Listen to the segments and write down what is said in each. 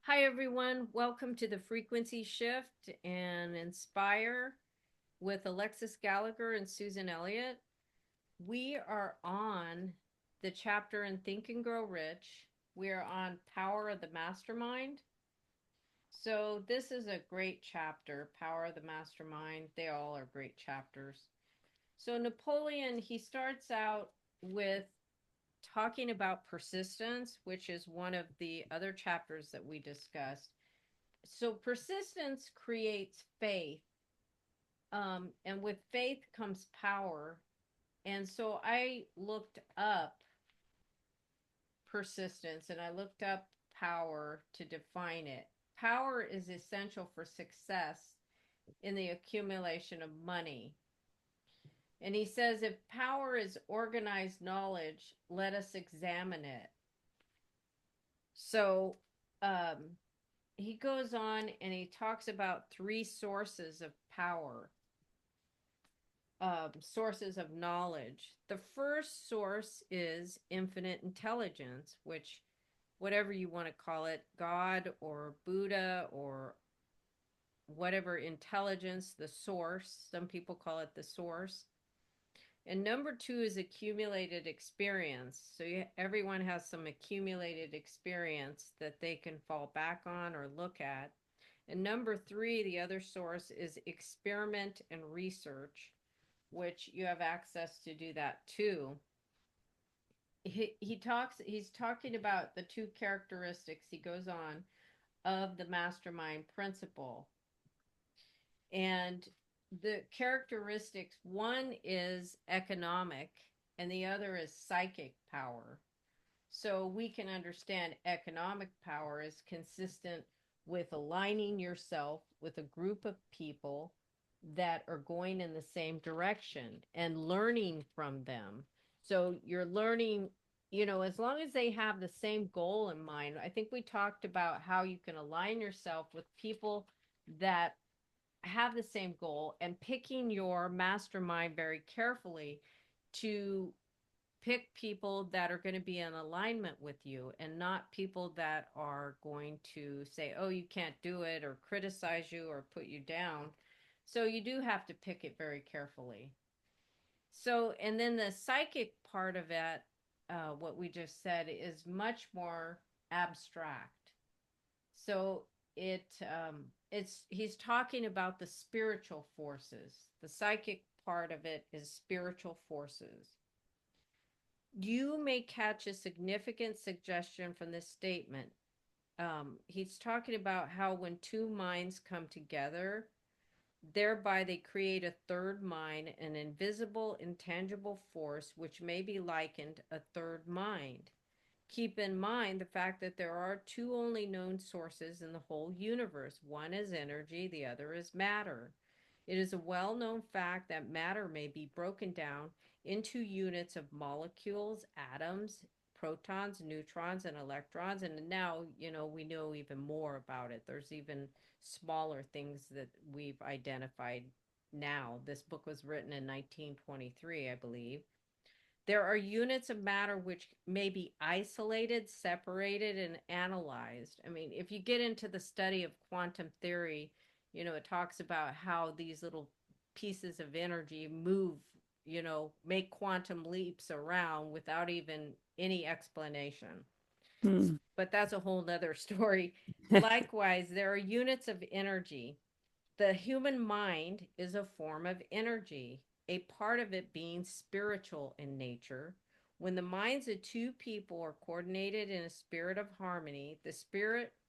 Hi, everyone. Welcome to the Frequency Shift and Inspire with Alexis Gallagher and Susan Elliott. We are on the chapter in Think and Grow Rich. We are on Power of the Mastermind. So, this is a great chapter, Power of the Mastermind. They all are great chapters. So, Napoleon, he starts out with talking about persistence, which is one of the other chapters that we discussed. So persistence creates faith, and with faith comes power. And so I looked up persistence and I looked up power to define it. Power is essential for success in the accumulation of money. And he says, if power is organized knowledge, let us examine it. So he goes on and he talks about three sources of power, sources of knowledge. The first source is infinite intelligence, which, whatever you want to call it, God or Buddha or whatever intelligence, the source. Some people call it the source. And number two is accumulated experience. So everyone has some accumulated experience that they can fall back on or look at. And number three, the other source is experiment and research, which you have access to do that too. He's talking about the two characteristics, he goes on, of the mastermind principle. And the characteristics, one is economic and the other is psychic power. So we can understand economic power is consistent with aligning yourself with a group of people that are going in the same direction and learning from them. So you're learning, as long as they have the same goal in mind. I think we talked about how you can align yourself with people that have the same goal and picking your mastermind very carefully to pick people that are going to be in alignment with you and not people that are going to say, oh, you can't do it, or criticize you or put you down. So you do have to pick it very carefully. So, and then the psychic part of it, what we just said, is much more abstract. So it's he's talking about the spiritual forces. The psychic part of it is spiritual forces. You may catch a significant suggestion from this statement. He's talking about how when two minds come together, thereby they create a third mind, an invisible, intangible force, which may be likened a third mind. Keep in mind the fact that there are two only known sources in the whole universe. One is energy, the other is matter. It is a well known fact that matter may be broken down into units of molecules, atoms, protons, neutrons, and electrons. And now, we know even more about it. There's even smaller things that we've identified now. This book was written in 1923, I believe. There are units of matter which may be isolated, separated, and analyzed. I mean, if you get into the study of quantum theory, it talks about how these little pieces of energy move, make quantum leaps around without even any explanation. Hmm. But that's a whole nother story. Likewise, there are units of energy. The human mind is a form of energy, a part of it being spiritual in nature. When the minds of two people are coordinated in a spirit of harmony, the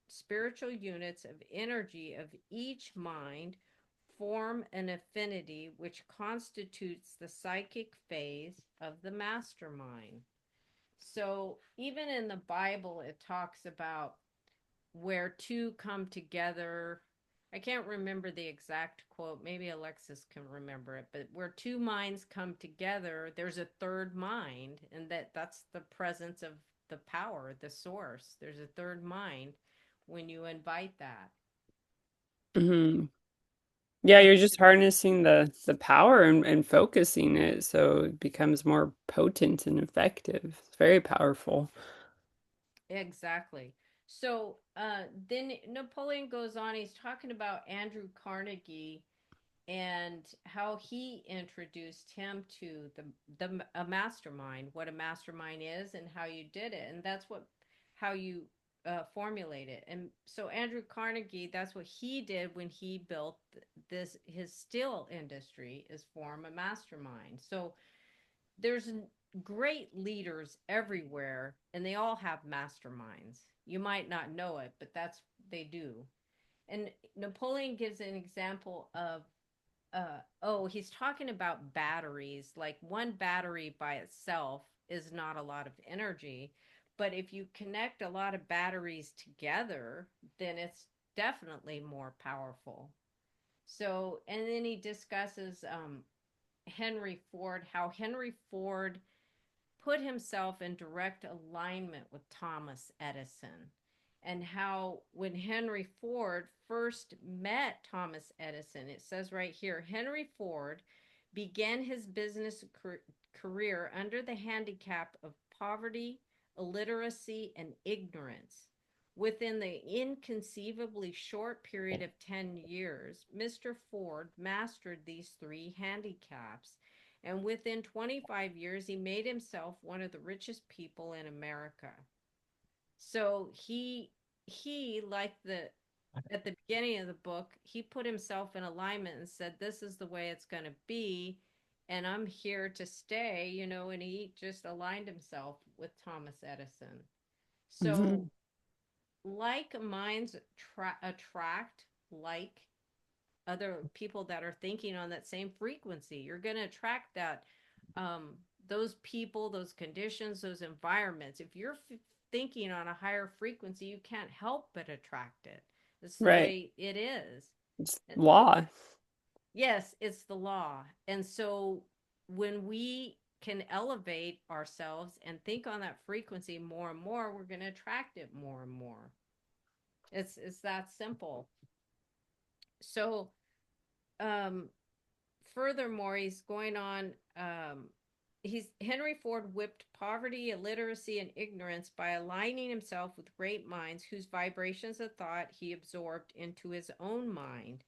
spiritual units of energy of each mind form an affinity which constitutes the psychic phase of the mastermind. So even in the Bible, it talks about where two come together. I can't remember the exact quote. Maybe Alexis can remember it, but where two minds come together, there's a third mind, and that's the presence of the power, the source. There's a third mind when you invite that. Hmm. Yeah, And you're just harnessing the power and focusing it so it becomes more potent and effective. It's very powerful. exactly. So then Napoleon goes on. He's talking about Andrew Carnegie and how he introduced him to the a mastermind, what a mastermind is, and how you did it, and that's what how you formulate it. And so Andrew Carnegie, that's what he did when he built this his steel industry, is form a mastermind. So there's great leaders everywhere, and they all have masterminds. You might not know it, but that's they do. And Napoleon gives an example of oh, he's talking about batteries. Like one battery by itself is not a lot of energy, but if you connect a lot of batteries together, then it's definitely more powerful. So, and then he discusses Henry Ford, how Henry Ford put himself in direct alignment with Thomas Edison, and how when Henry Ford first met Thomas Edison, it says right here, Henry Ford began his business career under the handicap of poverty, illiteracy, and ignorance. Within the inconceivably short period of 10 years, Mr. Ford mastered these three handicaps, and within 25 years, he made himself one of the richest people in America. So he like the at the beginning of the book, he put himself in alignment and said, "This is the way it's going to be, and I'm here to stay." And he just aligned himself with Thomas Edison. So, Hmm. like minds attract like other people that are thinking on that same frequency. You're going to attract that um, those people, those conditions, those environments. If you're thinking on a higher frequency, you can't help but attract it. It's the Right. way it is. It's law. Yes, it's the law. And so when we can elevate ourselves and think on that frequency more and more, we're going to attract it more and more. It's that simple. So um furthermore, he's going on. He's Henry Ford whipped poverty, illiteracy, and ignorance by aligning himself with great minds whose vibrations of thought he absorbed into his own mind.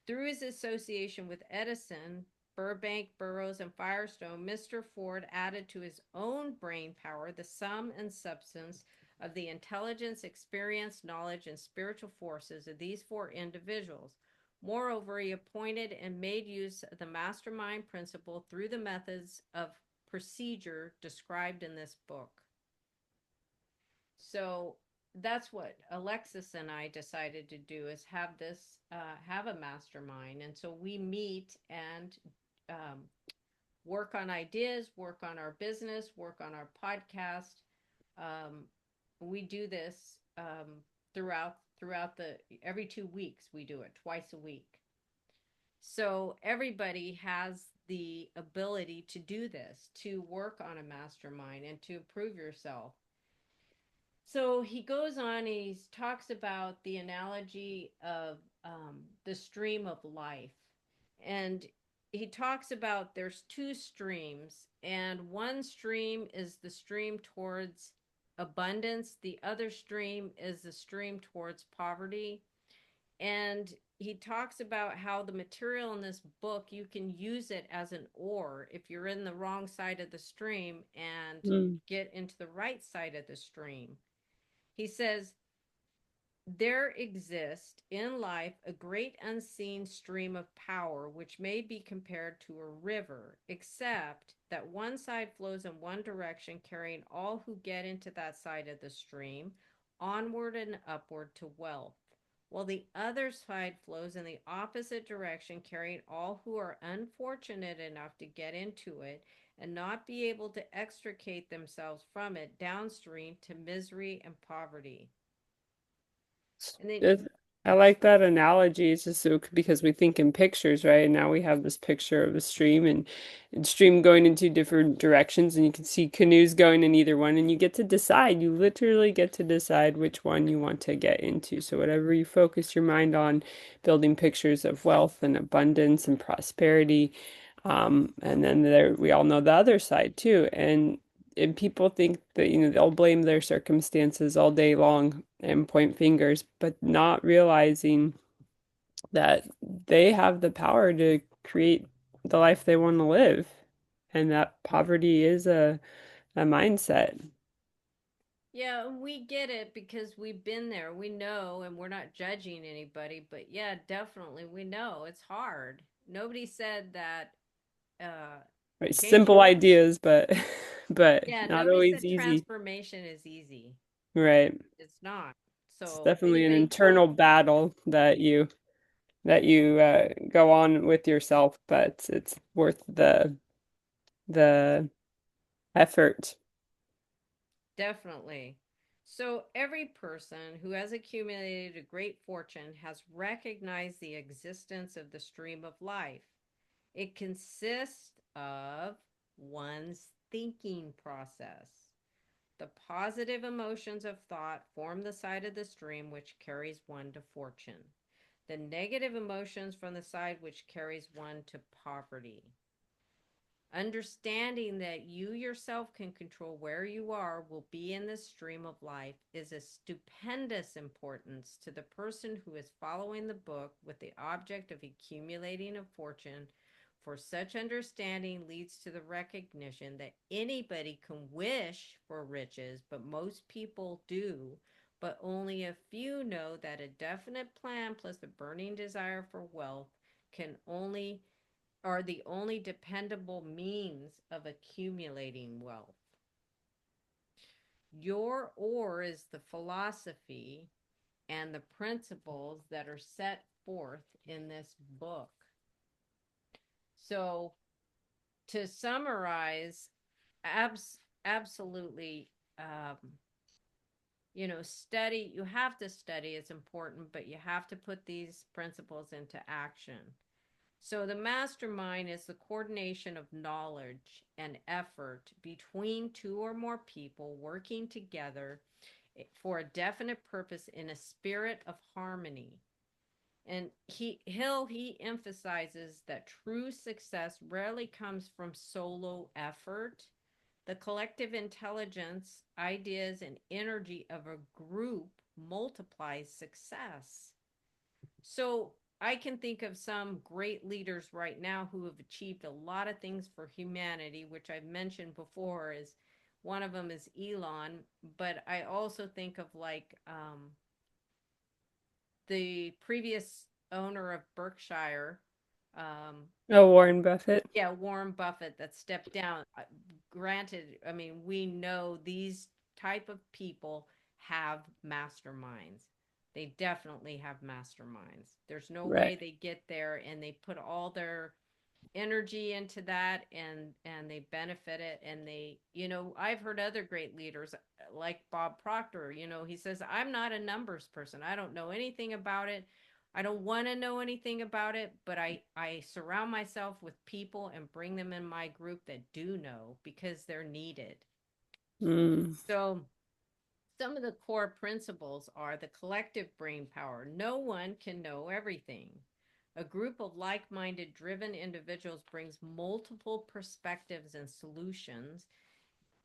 Through his association with Edison, Burbank, Burroughs, and Firestone, Mr. Ford added to his own brain power the sum and substance of the intelligence, experience, knowledge, and spiritual forces of these four individuals. Moreover, he appointed and made use of the mastermind principle through the methods of procedure described in this book. So that's what Alexis and I decided to do, is have a mastermind. And so we meet and um, work on ideas, work on our business, work on our podcast. Um, we do this throughout the every 2 weeks. We do it twice a week. So everybody has the ability to do this, to work on a mastermind and to improve yourself. So he goes on, he talks about the analogy of the stream of life. And he talks about there's two streams, and one stream is the stream towards abundance, the other stream is the stream towards poverty. And he talks about how the material in this book, you can use it as an oar if you're in the wrong side of the stream and Mm. get into the right side of the stream. He says, there exists in life a great unseen stream of power which may be compared to a river, except that one side flows in one direction, carrying all who get into that side of the stream onward and upward to wealth, while the other side flows in the opposite direction, carrying all who are unfortunate enough to get into it and not be able to extricate themselves from it downstream to misery and poverty. And then, It- I like that analogy. It's just so because we think in pictures, right? And now we have this picture of a stream and stream going in two different directions, and you can see canoes going in either one, and you get to decide. You literally get to decide which one you want to get into. So whatever you focus your mind on, building pictures of wealth and abundance and prosperity. And then there we all know the other side too. And and people think that, they'll blame their circumstances all day long and point fingers, but not realizing that they have the power to create the life they want to live, and that poverty is a mindset. Yeah, we get it because we've been there. We know, and we're not judging anybody, but yeah, definitely we know it's hard. Nobody said that uh Right? change Simple ideas, but but yeah, not nobody always said easy. transformation is easy. Right. It's not. It's So if definitely an anybody told internal battle that you go on with yourself, but it's worth the effort. definitely. So every person who has accumulated a great fortune has recognized the existence of the stream of life. It consists of one's thinking process. The positive emotions of thought form the side of the stream which carries one to fortune. The negative emotions from the side which carries one to poverty. Understanding that you yourself can control where you are will be in the stream of life is a stupendous importance to the person who is following the book with the object of accumulating a fortune. For such understanding leads to the recognition that anybody can wish for riches, but most people do. But only a few know that a definite plan plus a burning desire for wealth can only are the only dependable means of accumulating wealth. Your ore is the philosophy and the principles that are set forth in this book. So, to summarize, absolutely, um, study. You have to study, it's important, but you have to put these principles into action. So the mastermind is the coordination of knowledge and effort between two or more people working together for a definite purpose in a spirit of harmony. And he emphasizes that true success rarely comes from solo effort. The collective intelligence, ideas, and energy of a group multiplies success. So I can think of some great leaders right now who have achieved a lot of things for humanity, which I've mentioned before. Is one of them is Elon, but I also think of like the previous owner of Berkshire. Um, Oh, Warren Buffett. yeah, Warren Buffett that stepped down. Granted, I mean, we know these type of people have masterminds. They definitely have masterminds. There's no Right. way they get there and they put all their energy into that and they benefit it and I've heard other great leaders like Bob Proctor. He says, I'm not a numbers person, I don't know anything about it, I don't want to know anything about it, but I surround myself with people and bring them in my group that do know because they're needed. Mm. So some of the core principles are the collective brain power. No one can know everything. A group of like minded, driven individuals brings multiple perspectives and solutions.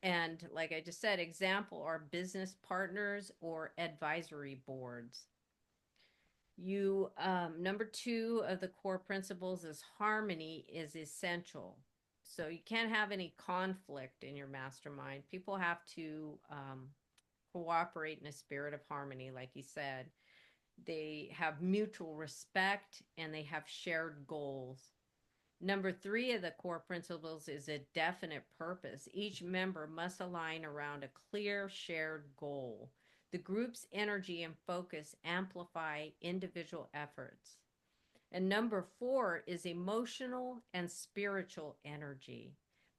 And, like I just said, example are business partners or advisory boards. Number two of the core principles is harmony is essential. So you can't have any conflict in your mastermind. People have to cooperate in a spirit of harmony, like you said. They have mutual respect and they have shared goals. Number three of the core principles is a definite purpose. Each member must align around a clear shared goal. The group's energy and focus amplify individual efforts. And number four is emotional and spiritual energy.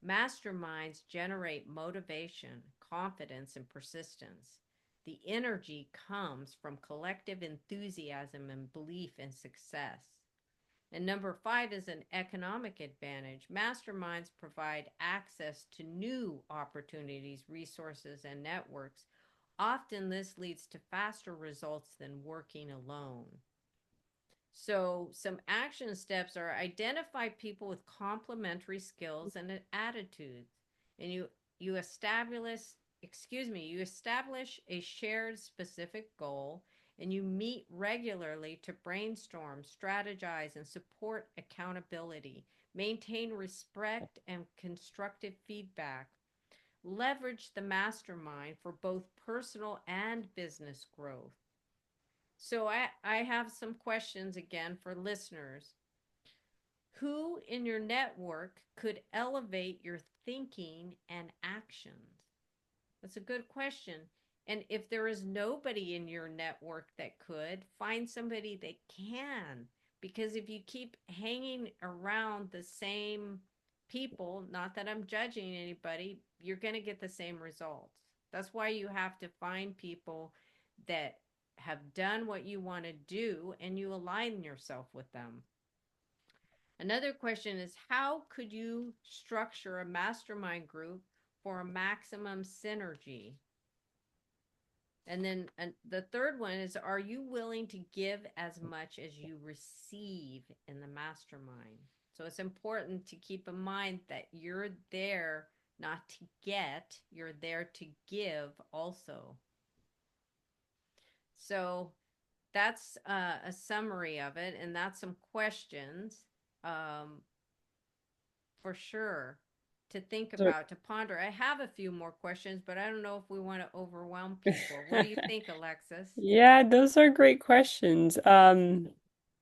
Masterminds generate motivation, confidence, and persistence. The energy comes from collective enthusiasm and belief in success. And number five is an economic advantage. Masterminds provide access to new opportunities, resources, and networks. Often this leads to faster results than working alone. So, some action steps are identify people with complementary skills and attitudes. And you you establish, you establish a shared specific goal, and you meet regularly to brainstorm, strategize, and support accountability. Maintain respect and constructive feedback. Leverage the mastermind for both personal and business growth. So I have some questions again for listeners. Who in your network could elevate your thinking and actions? That's a good question. And if there is nobody in your network that could, find somebody that can. Because if you keep hanging around the same people, not that I'm judging anybody, you're going to get the same results. That's why you have to find people that have done what you want to do and you align yourself with them. Another question is, how could you structure a mastermind group for a maximum synergy? And then the third one is, are you willing to give as much as you receive in the mastermind? So it's important to keep in mind that you're there not to get, you're there to give also. So that's a summary of it, and that's some questions. For sure, to think So, about, to ponder. I have a few more questions, but I don't know if we want to overwhelm people. What do you think, Alexis? yeah, those are great questions. And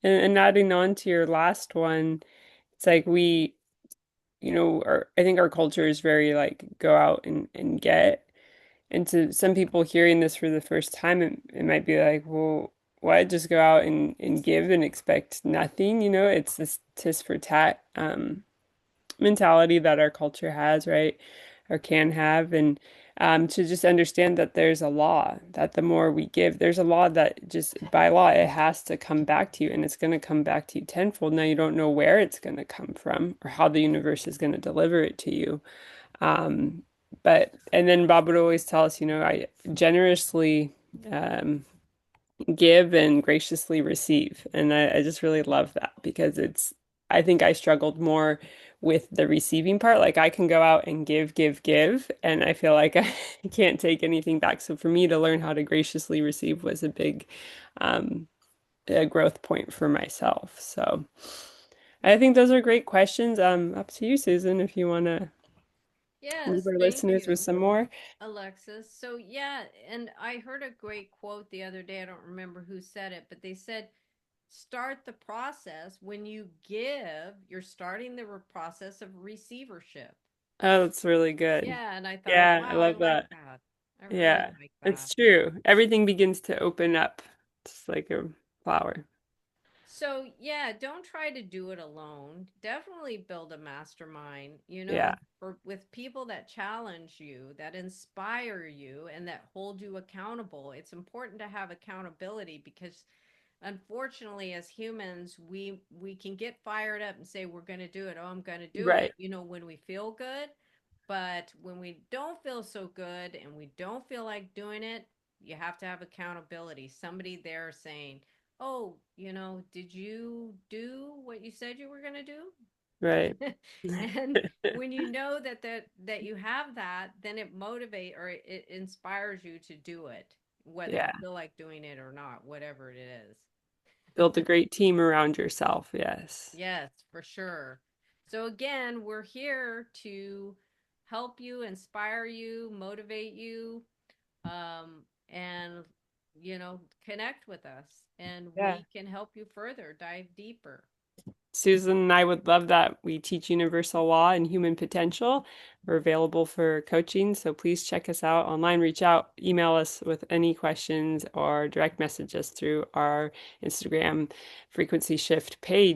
adding on to your last one, it's like I think our culture is very like go out and get. And to some people hearing this for the first time, it might be like, well, why just go out and give and expect nothing? It's this tis for tat mentality that our culture has, right? Or can have. And to just understand that there's a law, that the more we give, there's a law that just by law, it has to come back to you and it's going to come back to you tenfold. Now you don't know where it's going to come from or how the universe is going to deliver it to you. Um, and then Bob would always tell us, I generously um, give and graciously receive. And I just really love that because I think I struggled more with the receiving part. Like I can go out and give, give, give, and I feel like I can't take anything back. So for me to learn how to graciously receive was um, a growth point for myself. So I think those are great questions. Up to you, Susan, if you want to leave Yes, our thank listeners with you, some more. Alexis. So, yeah, and I heard a great quote the other day. I don't remember who said it, but they said, start the process. When you give, you're starting the process of receivership. Oh, that's really good. Yeah, and I thought, Yeah, I wow, I love like that. that. I really Yeah, like that. it's true. Everything begins to open up, just like a flower. So, yeah, don't try to do it alone. Definitely build a mastermind, Yeah, for with people that challenge you, that inspire you, and that hold you accountable. It's important to have accountability because unfortunately as humans, we can get fired up and say we're going to do it. Oh, I'm going to do it, right, when we feel good. But when we don't feel so good and we don't feel like doing it, you have to have accountability. Somebody there saying, "Oh, did you do what you said you were going to right. do?" And when you know that you have that, then it motivate or it inspires you to do it, whether you Yeah, feel like doing it or not, whatever it is. build a great team around yourself. Yes. Yes, for sure. So again, we're here to help you, inspire you, motivate you, and connect with us, and Yeah. we can help you further, dive deeper. Susan and I would love that. We teach universal law and human potential. We're available for coaching, so please check us out online, reach out, email us with any questions, or direct message us through our Instagram frequency shift page.